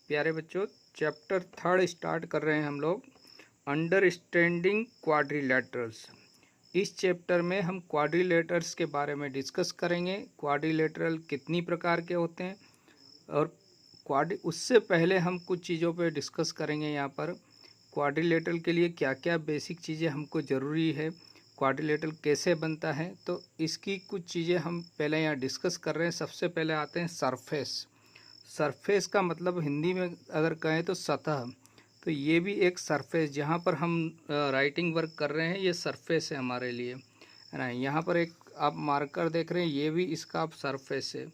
प्यारे बच्चों, chapter 3 start कर रहे हैं हम लोग। Understanding quadrilaterals. इस चैप्टर में हम क्वाड्रिलेटरल्स के बारे में डिस्कस करेंगे। क्वाड्रिलेटरल कितनी प्रकार के होते हैं और उससे पहले हम कुछ चीज़ों पे डिस्कस करेंगे। यहाँ पर क्वाड्रिलेटरल के लिए क्या क्या बेसिक चीज़ें हमको ज़रूरी है, क्वाड्रिलेटरल कैसे बनता है, तो इसकी कुछ चीज़ें हम पहले यहाँ डिस्कस कर रहे हैं। सबसे पहले आते हैं सरफेस। सरफेस का मतलब हिंदी में अगर कहें तो सतह। तो ये भी एक सरफेस, जहाँ पर हम राइटिंग वर्क कर रहे हैं, ये सरफेस है हमारे लिए, है ना। यहाँ पर एक आप मार्कर देख रहे हैं, ये भी इसका आप सरफेस है।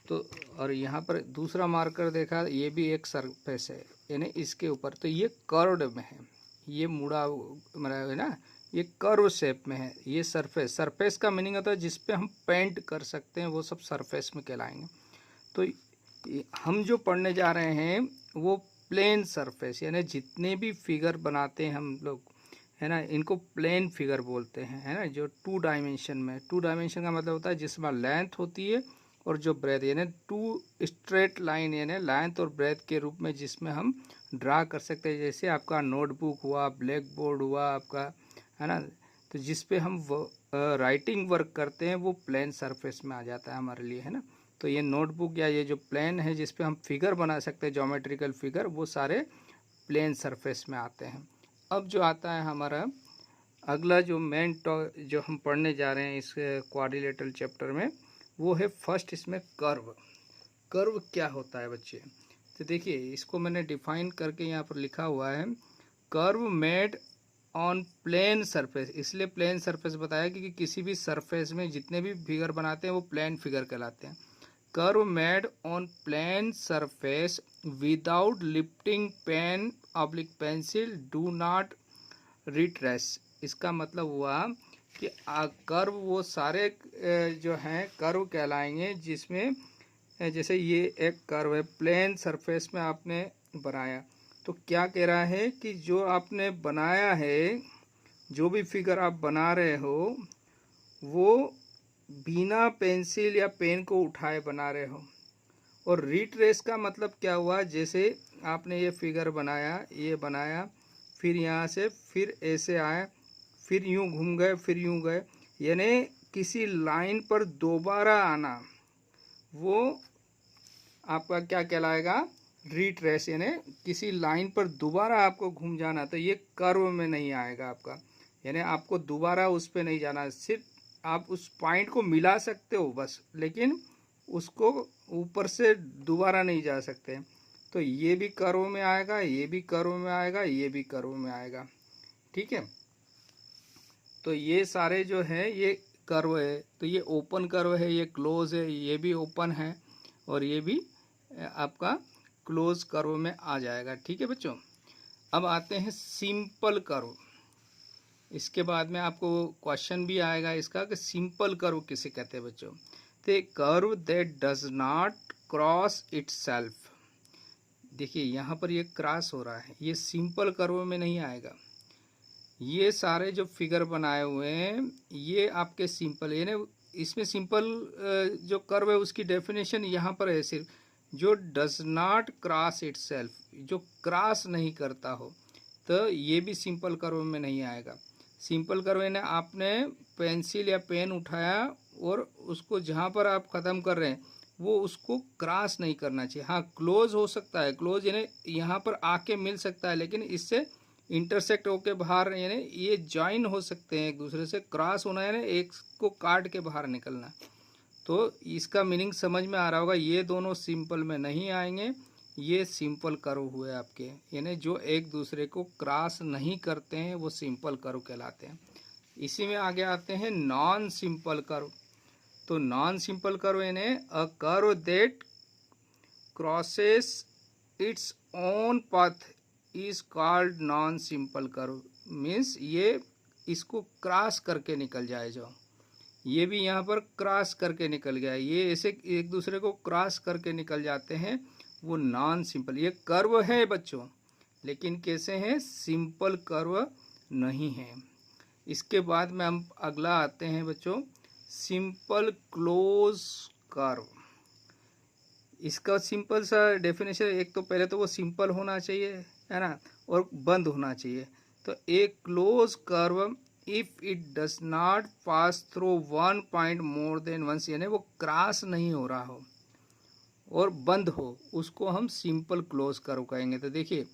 तो और यहाँ पर दूसरा मार्कर देखा, ये भी एक सरफेस है, यानी इसके ऊपर। तो ये कर्व्ड में है, ये मुड़ा है ना, ये कर्व शेप में है। ये सरफेस, सरफेस का मीनिंग होता है जिस पे हम पेंट कर सकते हैं, वो सब सरफेस में कहलाएंगे। तो हम जो पढ़ने जा रहे हैं वो प्लेन सरफेस, यानी जितने भी फिगर बनाते हैं हम लोग, है ना, इनको प्लेन फिगर बोलते हैं, है ना। जो 2 डायमेंशन में, 2 डायमेंशन का मतलब होता है जिसमें लेंथ होती है और जो ब्रेथ, यानी 2 स्ट्रेट लाइन, यानी लेंथ और ब्रेथ के रूप में जिसमें हम ड्रा कर सकते हैं। जैसे आपका नोटबुक हुआ, ब्लैक बोर्ड हुआ आपका, है ना। तो जिस पे हम राइटिंग वर्क करते हैं वो प्लेन सरफेस में आ जाता है हमारे लिए, है ना। तो ये नोटबुक या ये जो प्लेन है जिस पे हम फिगर बना सकते हैं, ज्योमेट्रिकल फिगर, वो सारे प्लेन सरफेस में आते हैं। अब जो आता है हमारा अगला जो मेन जो हम पढ़ने जा रहे हैं इस क्वाड्रिलेटरल चैप्टर में, वो है फर्स्ट इसमें कर्व। कर्व क्या होता है बच्चे? तो देखिए, इसको मैंने डिफाइन करके यहाँ पर लिखा हुआ है, curve made on plane surface. इसलिए प्लेन सरफेस बताया क्योंकि किसी भी सरफेस में जितने भी फिगर बनाते हैं वो प्लेन फिगर कहलाते हैं। Curve made on plane surface without lifting pen oblique pencil do not retrace. इसका मतलब हुआ कि कर्व वो सारे जो हैं कर्व कहलाएंगे जिसमें जैसे ये एक कर्व है, प्लेन सरफेस में आपने बनाया। तो क्या कह रहा है कि जो आपने बनाया है, जो भी फिगर आप बना रहे हो, वो बिना पेंसिल या पेन को उठाए बना रहे हो। और रिट्रेस का मतलब क्या हुआ, जैसे आपने ये फिगर बनाया, ये बनाया, फिर यहाँ से फिर ऐसे आए, फिर यूँ घूम गए, फिर यूँ गए, यानी किसी लाइन पर दोबारा आना, वो आपका क्या कहलाएगा? रिट्रेस। यानी किसी लाइन पर दोबारा आपको घूम जाना, तो ये कर्व में नहीं आएगा आपका, यानी आपको दोबारा उस पर नहीं जाना। सिर्फ आप उस पॉइंट को मिला सकते हो बस, लेकिन उसको ऊपर से दोबारा नहीं जा सकते। तो ये भी कर्व में आएगा, ये भी कर्व में आएगा, ये भी कर्व में आएगा, ठीक है। तो ये सारे जो है ये कर्व है। तो ये ओपन कर्व है, ये क्लोज है, ये भी ओपन है, और ये भी आपका क्लोज कर्व में आ जाएगा, ठीक है बच्चों। अब आते हैं सिंपल कर्व। इसके बाद में आपको क्वेश्चन भी आएगा इसका कि सिंपल कर्व किसे कहते हैं बच्चों। तो curve that does not cross itself. देखिए यहाँ पर ये क्रॉस हो रहा है, ये सिंपल कर्व में नहीं आएगा। ये सारे जो फिगर बनाए हुए हैं ये आपके सिंपल, यानी इसमें सिंपल जो कर्व है उसकी डेफिनेशन यहाँ पर है, सिर्फ जो डज नॉट क्रॉस इटसेल्फ, जो क्रॉस नहीं करता हो, तो ये भी सिंपल कर्व में नहीं आएगा। सिंपल कर्व यानी आपने पेंसिल या पेन उठाया और उसको जहाँ पर आप ख़त्म कर रहे हैं वो उसको क्रॉस नहीं करना चाहिए। हाँ, क्लोज हो सकता है, क्लोज यानी यहाँ पर आके मिल सकता है, लेकिन इससे इंटरसेक्ट होके बाहर, यानी ये ज्वाइन हो सकते हैं एक दूसरे से। क्रॉस होना है ना, एक को काट के बाहर निकलना। तो इसका मीनिंग समझ में आ रहा होगा, ये दोनों सिंपल में नहीं आएंगे, ये सिंपल कर्व हुए आपके, यानी जो एक दूसरे को क्रॉस नहीं करते हैं वो सिंपल कर्व कहलाते हैं। इसी में आगे आते हैं नॉन सिंपल कर्व। तो नॉन सिंपल कर्व यानी a curve that crosses its own path is called non simple curve. Means ये इसको क्रॉस करके निकल जाए, जो ये भी यहाँ पर क्रॉस करके निकल गया, ये ऐसे एक दूसरे को क्रॉस करके निकल जाते हैं, वो नॉन सिंपल। ये कर्व है बच्चों, लेकिन कैसे हैं? सिंपल कर्व नहीं है। इसके बाद में हम अगला आते हैं बच्चों, सिंपल क्लोज कर्व। इसका सिंपल सा डेफिनेशन, एक तो पहले तो वो सिंपल होना चाहिए, है ना, और बंद होना चाहिए। तो a close curve if it does not pass through one point more than once, यानी वो क्रॉस नहीं हो रहा हो और बंद हो, उसको हम सिंपल क्लोज कर्व कहेंगे। तो देखिए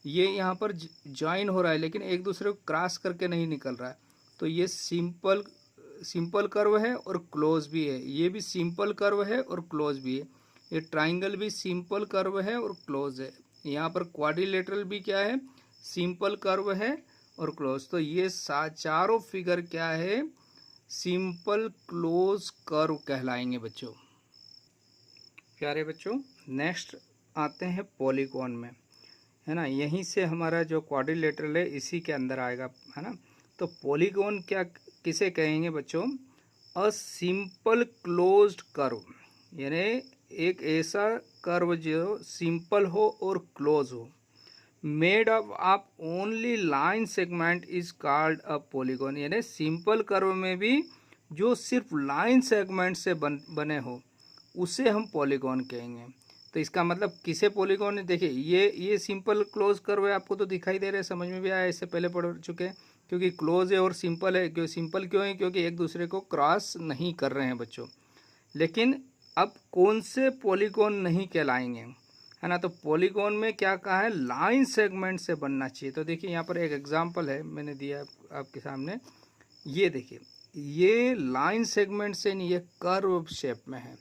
ये यहाँ पर ज्वाइन हो रहा है लेकिन एक दूसरे को क्रॉस करके नहीं निकल रहा है, तो ये सिंपल कर्व है और क्लोज भी है। ये भी सिंपल कर्व है और क्लोज भी है। ये ट्राइंगल भी सिंपल कर्व है और क्लोज है। यहाँ पर क्वाड्रिलेटरल भी क्या है, सिंपल कर्व है और क्लोज। तो ये चारों फिगर क्या है, सिंपल क्लोज कर्व कहलाएंगे बच्चों। प्यारे बच्चों, नेक्स्ट आते हैं पॉलीगॉन में, है ना। यहीं से हमारा जो क्वाड्रिलेटरल है इसी के अंदर आएगा, है ना। तो पॉलीगॉन क्या किसे कहेंगे बच्चों, अ सिंपल क्लोज्ड कर्व, यानी एक ऐसा कर्व जो सिंपल हो और क्लोज हो, made of only line segment is called a polygon. यानी सिंपल कर्व में भी जो सिर्फ लाइन सेगमेंट से बने हो उसे हम पॉलीगॉन कहेंगे। तो इसका मतलब किसे पॉलीगॉन है, देखिए ये सिंपल क्लोज कर्व है, आपको तो दिखाई दे रहा है, समझ में भी आया, इससे पहले पढ़ चुके हैं। क्योंकि क्लोज है और सिंपल है, क्यों सिंपल क्यों है, क्योंकि एक दूसरे को क्रॉस नहीं कर रहे हैं बच्चों। लेकिन अब कौन से पॉलीगॉन नहीं कहलाएंगे, है ना। तो पॉलीगॉन में क्या कहा है, लाइन सेगमेंट से बनना चाहिए। तो देखिए यहाँ पर एक एग्जांपल है मैंने दिया आपके सामने, ये देखिए ये लाइन सेगमेंट से नहीं, ये कर्व शेप में है,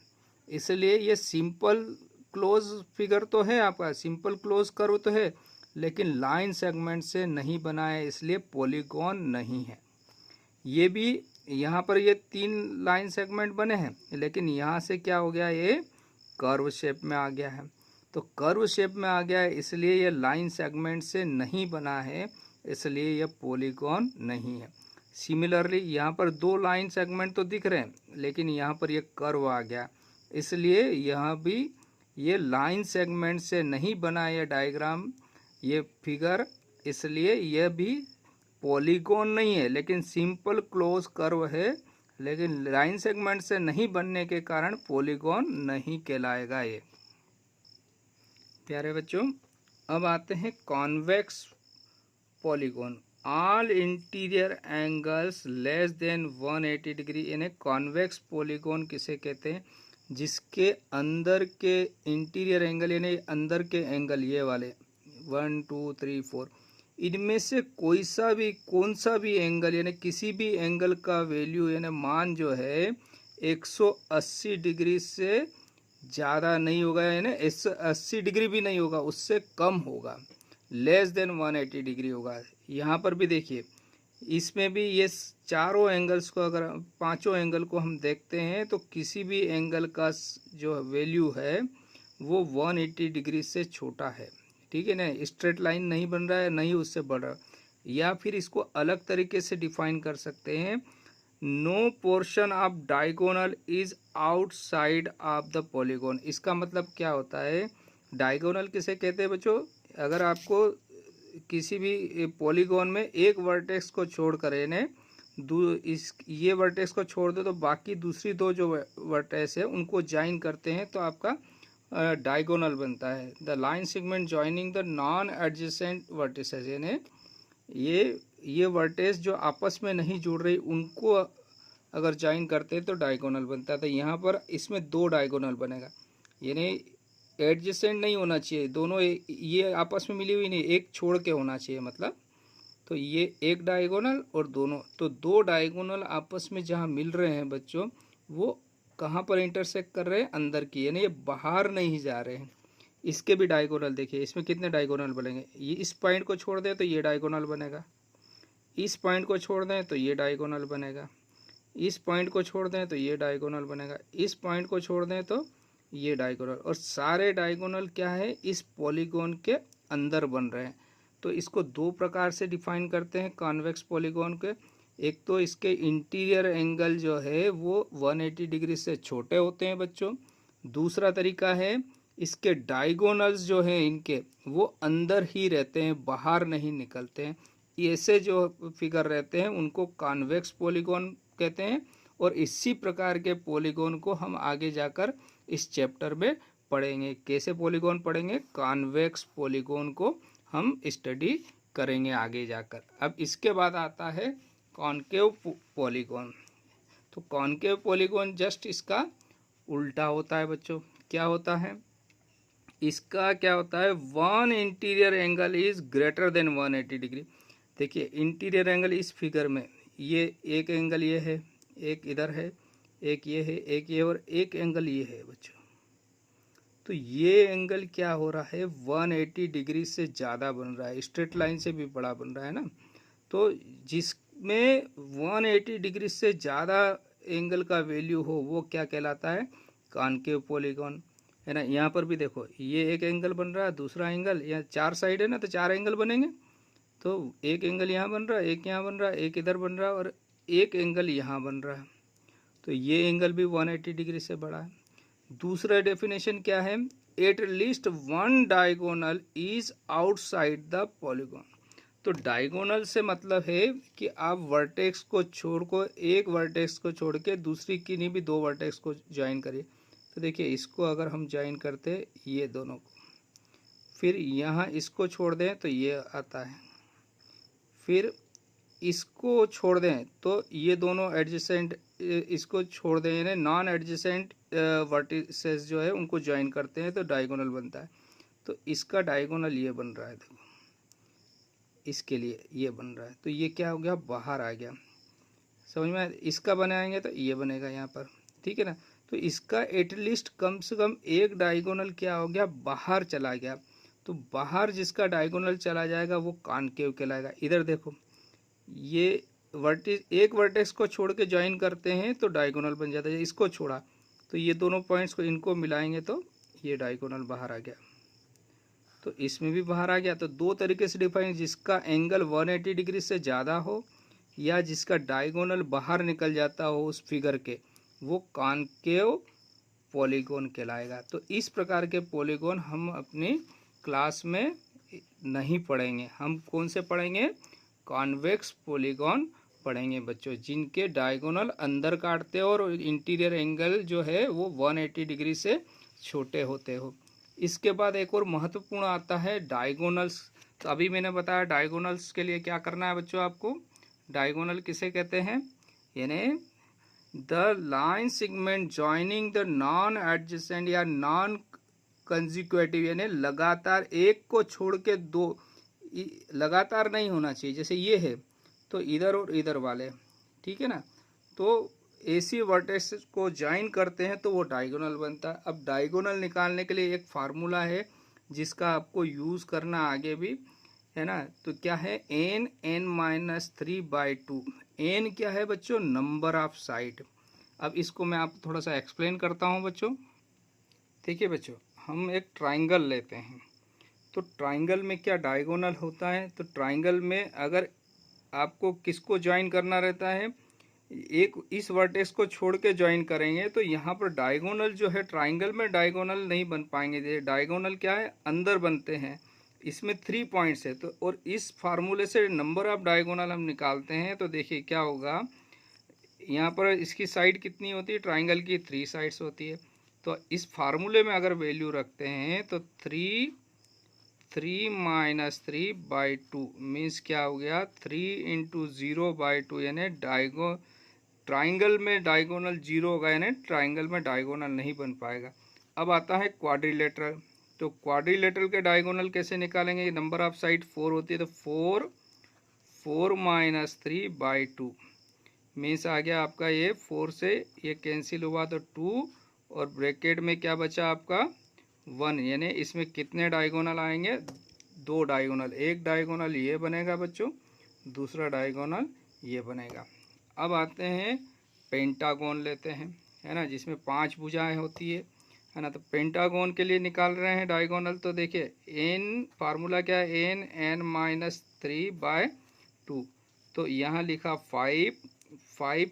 इसलिए ये सिंपल क्लोज फिगर तो है आपका, सिंपल क्लोज कर्व तो है, लेकिन लाइन सेगमेंट से नहीं बना है, इसलिए पॉलीगॉन नहीं है। ये भी यहाँ पर ये 3 लाइन सेगमेंट बने हैं, लेकिन यहाँ से क्या हो गया, ये कर्व शेप में आ गया है। तो कर्व शेप में आ गया है, इसलिए ये लाइन सेगमेंट से नहीं बना है, इसलिए ये पॉलीगॉन नहीं है। सिमिलरली यहाँ पर 2 लाइन सेगमेंट तो दिख रहे हैं, लेकिन यहाँ पर ये कर्व आ गया, इसलिए यहाँ भी ये लाइन सेगमेंट से नहीं बना ये डायग्राम, ये फिगर, इसलिए यह भी पॉलीगॉन नहीं है, लेकिन सिंपल क्लोज कर्व है, लेकिन लाइन सेगमेंट से नहीं बनने के कारण पॉलीगॉन नहीं कहलाएगा ये। प्यारे बच्चों, अब आते हैं convex polygon. All interior angles less than 180 degree, यानी कॉन्वेक्स पॉलीगॉन किसे कहते हैं, जिसके अंदर के इंटीरियर एंगल यानी अंदर के एंगल ये वाले 1 2 3 4, इनमें से कोई सा भी कौन सा भी एंगल यानी किसी भी एंगल का वैल्यू यानी मान जो है 180 डिग्री से ज़्यादा नहीं होगा, यानी 80 डिग्री भी नहीं होगा, उससे कम होगा, लेस देन 180 डिग्री होगा। यहाँ पर भी देखिए, इसमें भी ये चारों एंगल्स को, अगर 5 एंगल को हम देखते हैं तो किसी भी एंगल का जो वैल्यू है वो 180 डिग्री से छोटा है, ठीक है ना। स्ट्रेट लाइन नहीं बन रहा है, नहीं उससे बढ़ रहा। या फिर इसको अलग तरीके से डिफाइन कर सकते हैं, no portion of diagonal is outside of the polygon. इसका मतलब क्या होता है, डायगोनल किसे कहते हैं बच्चों, अगर आपको किसी भी पॉलीगॉन में एक वर्टेक्स को छोड़कर यानी ये वर्टेक्स को छोड़ दो तो बाकी दूसरी 2 जो वर्टेक्स है उनको ज्वाइन करते हैं तो आपका डायगोनल बनता है। The line segment joining the non adjacent vertices, यानी ये वर्टेक्स जो आपस में नहीं जुड़ रही उनको अगर ज्वाइन करते हैं तो डायगोनल बनता है। तो यहाँ पर इसमें 2 डायगोनल बनेगा, यानी एडजेसेंट नहीं होना चाहिए, दोनों ये आपस में मिली हुई नहीं, एक छोड़ के होना चाहिए मतलब। तो ये एक डायगोनल और दोनों, तो 2 डायगोनल आपस में जहाँ मिल रहे हैं बच्चों, वो कहाँ पर इंटरसेक्ट कर रहे हैं, अंदर की, यानी ये बाहर नहीं जा रहे हैं। इसके भी डायगोनल देखिए, इसमें कितने डायगोनल बनेंगे, ये इस पॉइंट को छोड़ दें तो ये डायगोनल बनेगा, इस पॉइंट को छोड़ दें तो ये डायगोनल बनेगा, इस पॉइंट को छोड़ दें तो ये डायगोनल बनेगा, इस पॉइंट को छोड़ दें तो ये डायगोनल, और सारे डायगोनल क्या है, इस पॉलीगॉन के अंदर बन रहे हैं। तो इसको 2 प्रकार से डिफाइन करते हैं कॉन्वेक्स पॉलीगॉन के। एक तो इसके इंटीरियर एंगल जो है वो 180 डिग्री से छोटे होते हैं बच्चों। दूसरा तरीका है, इसके डायगोनल्स जो हैं इनके वो अंदर ही रहते हैं, बाहर नहीं निकलते हैं। ऐसे जो फिगर रहते हैं उनको कॉन्वेक्स पॉलीगॉन कहते हैं, और इसी प्रकार के पॉलीगॉन को हम आगे जाकर इस चैप्टर में पढ़ेंगे। कैसे पॉलीगॉन पढ़ेंगे? कॉन्वेक्स पॉलीगॉन को हम स्टडी करेंगे आगे जाकर। अब इसके बाद आता है कॉनकेव पॉलीगॉन। तो कॉनकेव पॉलीगॉन जस्ट इसका उल्टा होता है बच्चों। क्या होता है इसका? क्या होता है? One interior angle is greater than 180 degree. देखिए इंटीरियर एंगल इस फिगर में ये एक एंगल ये है, एक इधर है, एक ये है, एक ये और एक एंगल ये है बच्चों। तो ये एंगल क्या हो रहा है? 180 डिग्री से ज़्यादा बन रहा है, स्ट्रेट लाइन से भी बड़ा बन रहा है ना। तो जिसमें 180 डिग्री से ज़्यादा एंगल का वैल्यू हो वो क्या कहलाता है? कॉनकेव पॉलीगॉन, है ना। यहाँ पर भी देखो ये एक एंगल बन रहा है, दूसरा एंगल, यहाँ 4 साइड है ना, तो 4 एंगल बनेंगे। तो एक एंगल यहाँ बन रहा है, एक यहाँ बन रहा है, एक इधर बन रहा है और एक एंगल यहाँ बन रहा है। तो ये एंगल भी 180 डिग्री से बड़ा है। दूसरा डेफिनेशन क्या है? At least one diagonal is outside the polygon. तो डायगोनल से मतलब है कि आप वर्टेक्स को एक वर्टेक्स को छोड़ के दूसरी किन्हीं भी 2 वर्टेक्स को ज्वाइन करिए। तो देखिए इसको अगर हम ज्वाइन करते ये दोनों को, फिर यहाँ इसको छोड़ दें तो ये आता है, फिर इसको छोड़ दें तो ये दोनों एडजेसेंट, इसको छोड़ दें यानी नॉन एडजेसेंट वर्टिसेस जो है उनको ज्वाइन करते हैं तो डायगोनल बनता है। तो इसका डायगोनल ये बन रहा है, देखो इसके लिए ये बन रहा है। तो ये क्या हो गया? बाहर आ गया। समझ में? इसका बनाएंगे तो ये बनेगा यहाँ पर, ठीक है ना। तो इसका एटलीस्ट कम से कम एक डायगोनल क्या हो गया? बाहर चला गया। तो बाहर जिसका डायगोनल चला जाएगा वो कॉनकेव कहलाएगा। इधर देखो ये एक वर्टेक्स को छोड़ के ज्वाइन करते हैं तो डायगोनल बन जाता है। इसको छोड़ा तो ये दोनों पॉइंट्स को इनको मिलाएंगे तो ये डायगोनल बाहर आ गया। तो इसमें भी बाहर आ गया। तो 2 तरीके से डिफाइन, जिसका एंगल 180 डिग्री से ज़्यादा हो या जिसका डायगोनल बाहर निकल जाता हो उस फिगर के, वो कॉनकेव पॉलीगॉन कहलाएगा। तो इस प्रकार के पॉलीगॉन हम अपनी क्लास में नहीं पढ़ेंगे। हम कौन से पढ़ेंगे? कॉन्वेक्स पॉलीगॉन पढ़ेंगे बच्चों, जिनके डायगोनल अंदर काटते हो और इंटीरियर एंगल जो है वो 180 डिग्री से छोटे होते हो। इसके बाद एक और महत्वपूर्ण आता है डायगोनल्स। तो अभी मैंने बताया डायगोनल्स के लिए क्या करना है बच्चों आपको। डायगोनल किसे कहते हैं? यानी the line segment joining the non adjacent या नॉन कंजिक्यूटिव, यानी लगातार एक को छोड़ के 2, लगातार नहीं होना चाहिए। जैसे ये है तो इधर और इधर वाले, ठीक है ना। तो ऐसी वर्टेक्स को ज्वाइन करते हैं तो वो डायगोनल बनता है। अब डायगोनल निकालने के लिए एक फार्मूला है जिसका आपको यूज़ करना आगे भी, है ना। तो क्या है? n(n-3/2). n क्या है बच्चों? Number of side. अब इसको मैं आपको थोड़ा सा एक्सप्लेन करता हूँ बच्चों। देखिए बच्चों, हम एक ट्राइंगल लेते हैं तो ट्राइंगल में क्या डायगोनल होता है? तो ट्राइंगल में अगर आपको किसको ज्वाइन करना रहता है, एक इस वर्टेक्स को छोड़ के ज्वाइन करेंगे तो यहाँ पर डायगोनल जो है, ट्राइंगल में डायगोनल नहीं बन पाएंगे। डायगोनल क्या है? अंदर बनते हैं। इसमें 3 पॉइंट्स है। तो और इस फार्मूले से नंबर ऑफ डायगोनल हम निकालते हैं। तो देखिए क्या होगा, यहाँ पर इसकी साइड कितनी होती है? ट्राइंगल की 3 साइड्स होती है। तो इस फार्मूले में अगर वैल्यू रखते हैं तो 3 -3/2 मीन्स क्या हो गया? 3 × 0/2, यानी ट्राइंगल में डायगोनल 0 होगा, यानी ट्राइंगल में डायगोनल नहीं बन पाएगा। अब आता है क्वाड्रिलेटरल। तो क्वाड्रिलेटरल के डायगोनल कैसे निकालेंगे? नंबर ऑफ साइड 4 होती है तो 4 -3/2 मीन्स आ गया आपका ये 4 से ये कैंसिल हुआ तो 2 और ब्रैकेट में क्या बचा आपका? 1, यानी इसमें कितने डायगोनल आएंगे? 2 डायगोनल। एक डायगोनल ये बनेगा बच्चों, दूसरा डायगोनल ये बनेगा। अब आते हैं पेंटागोन लेते हैं, है ना, जिसमें 5 भुजाएं होती है ना। तो पेंटागोन के लिए निकाल रहे हैं डायगोनल। तो देखिए n फार्मूला क्या है? n(n-3/2). तो यहाँ लिखा 5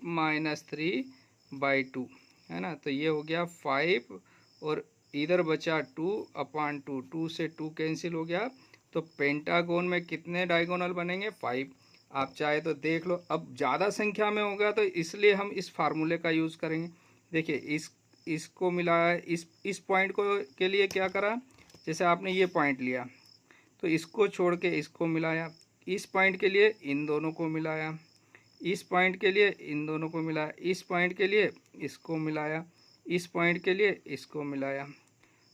-3/2, है ना। तो ये हो गया 5 और इधर बचा 2/2, 2 से 2 कैंसिल हो गया। तो पेंटागोन में कितने डायगोनल बनेंगे? 5। आप चाहे तो देख लो। अब ज़्यादा संख्या में होगा तो इसलिए हम इस फार्मूले का यूज़ करेंगे। देखिए इसको मिलाया, इस पॉइंट को के लिए क्या करा, जैसे आपने ये पॉइंट लिया तो इसको छोड़ के इसको मिलाया, इस पॉइंट के लिए इन दोनों को मिलाया, इस पॉइंट के लिए इन दोनों को मिलाया, इस पॉइंट के लिए इसको मिलाया, इस पॉइंट के लिए इसको मिलाया।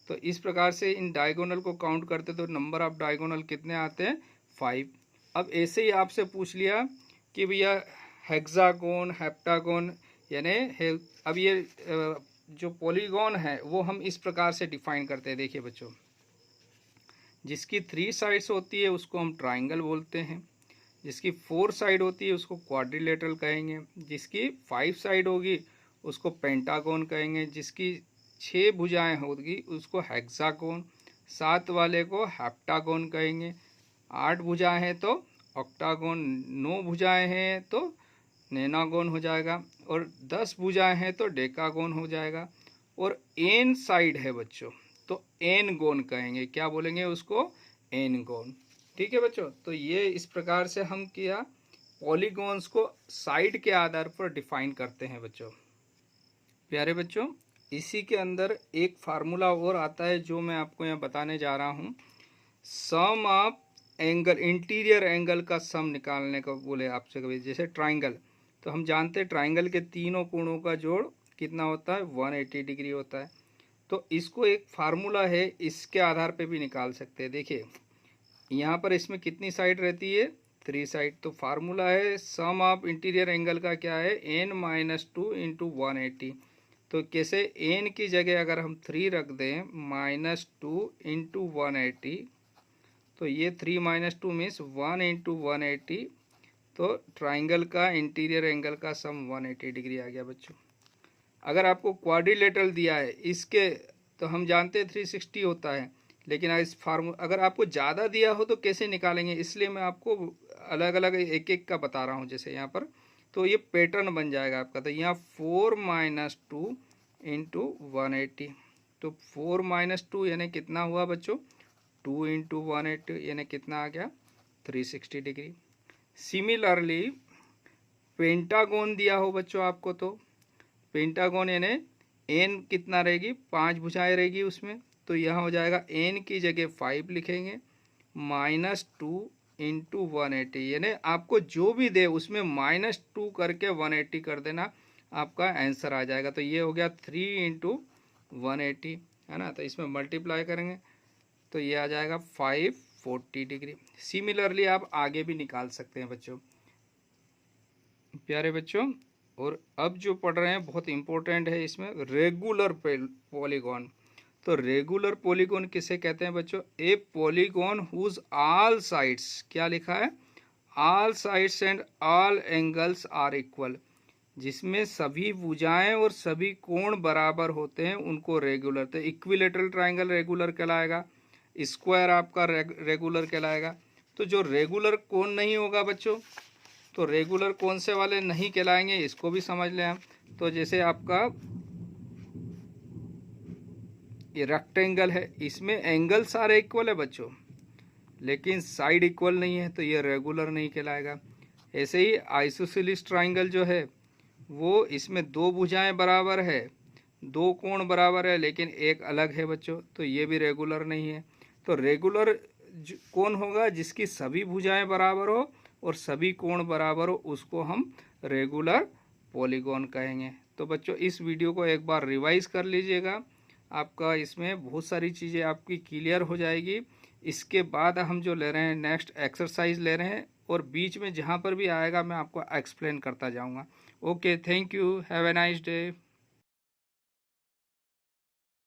तो इस प्रकार से इन डायगोनल को काउंट करते तो नंबर ऑफ डायगोनल कितने आते हैं, 5। अब ऐसे ही आपसे पूछ लिया कि भैया हेक्सागोन, हेप्टागोन यानी अब ये जो पॉलीगॉन है वो हम इस प्रकार से डिफाइन करते हैं। देखिए बच्चों, जिसकी 3 साइड्स होती है उसको हम ट्राइंगल बोलते हैं, जिसकी 4 साइड होती है उसको क्वाड्रिलेटरल कहेंगे, जिसकी 5 साइड होगी उसको पेंटागोन कहेंगे, जिसकी 6 भुजाएं होगी उसको हेक्सागोन, 7 वाले को हेप्टागोन कहेंगे, 8 भुजाएं हैं तो ऑक्टागोन, 9 भुजाएं हैं तो नेनागोन हो जाएगा, और 10 भुजाएं हैं तो डेकागोन हो जाएगा, और एन साइड है बच्चों तो एन गोन कहेंगे। क्या बोलेंगे उसको, एन गोन। ठीक है बच्चों, तो ये इस प्रकार से हम किया पॉलीगॉन्स को साइड के आधार पर डिफाइन करते हैं बच्चों। प्यारे बच्चों, इसी के अंदर एक फार्मूला और आता है जो मैं आपको यहाँ बताने जा रहा हूँ। सम ऑफ एंगल, इंटीरियर एंगल का सम निकालने को बोले आपसे कभी, जैसे ट्राइंगल, तो हम जानते हैं ट्राइंगल के तीनों कोणों का जोड़ कितना होता है, 180 डिग्री होता है। तो इसको एक फार्मूला है, इसके आधार पे भी निकाल सकते हैं। देखिए यहाँ पर इसमें कितनी साइड रहती है, 3 साइड। तो फार्मूला है सम ऑफ इंटीरियर एंगल का क्या है, n-2 इंटू 180। तो कैसे, n की जगह अगर हम 3 रख दें, -2 इंटू 180, तो ये 3 - 2 मीन्स 1 इंटू 180। तो ट्राइंगल का इंटीरियर एंगल का सम 180 डिग्री आ गया बच्चों। अगर आपको क्वाड्रिलेटरल दिया है इसके, तो हम जानते हैं 360 होता है, लेकिन इस अगर आपको ज़्यादा दिया हो तो कैसे निकालेंगे, इसलिए मैं आपको अलग अलग एक एक का बता रहा हूँ। जैसे यहाँ पर तो ये पैटर्न बन जाएगा आपका। तो यहाँ 4 - 2 इंटू 180, तो 4 - 2 यानी कितना हुआ बच्चों, 2 इंटू 180 यानी कितना आ गया, 360 डिग्री। सिमिलरली पेंटागोन दिया हो बच्चों आपको, तो पेंटागोन यानी एन कितना रहेगी, 5 भुजाएं रहेगी उसमें, तो यहाँ हो जाएगा एन की जगह 5 लिखेंगे, -2 इंटू 180, यानी आपको जो भी दे उसमें -2 करके 180 कर देना, आपका आंसर आ जाएगा। तो ये हो गया 3 इंटू 180, है ना। तो इसमें मल्टीप्लाई करेंगे तो ये आ जाएगा 540 डिग्री। सिमिलरली आप आगे भी निकाल सकते हैं बच्चों। प्यारे बच्चों, और अब जो पढ़ रहे हैं बहुत इंपॉर्टेंट है, इसमें रेगुलर पॉलीगॉन। तो रेगुलर पॉलीगॉन किसे कहते हैं बच्चों, a polygon whose all sides, क्या लिखा है, all sides and all angles are equal, जिसमें सभी भुजाएं और सभी कोण बराबर होते हैं, उनको रेगुलर। तो इक्विलेटरल ट्राइंगल रेगुलर कहलाएगा, स्क्वायर आपका रेगुलर कहलाएगा। तो जो रेगुलर कोण नहीं होगा बच्चों, तो रेगुलर कौन से वाले नहीं कहलाएंगे, इसको भी समझ लें हम। तो जैसे आपका ये रेक्टेंगल है, इसमें एंगल सारे इक्वल है बच्चों, लेकिन साइड इक्वल नहीं है, तो ये रेगुलर नहीं कहलाएगा। ऐसे ही आइसोसेलेस ट्राइंगल जो है वो, इसमें 2 भुजाएं बराबर है, 2 कोण बराबर है, लेकिन एक अलग है बच्चों, तो ये भी रेगुलर नहीं है। तो रेगुलर कौन होगा, जिसकी सभी भुजाएं बराबर हो और सभी कोण बराबर हो, उसको हम रेगुलर पॉलीगॉन कहेंगे। तो बच्चों इस वीडियो को एक बार रिवाइज कर लीजिएगा, आपका इसमें बहुत सारी चीज़ें आपकी क्लियर हो जाएगी। इसके बाद हम जो ले रहे हैं नेक्स्ट एक्सरसाइज ले रहे हैं, और बीच में जहाँ पर भी आएगा मैं आपको एक्सप्लेन करता जाऊँगा। Okay, thank you, have a nice day.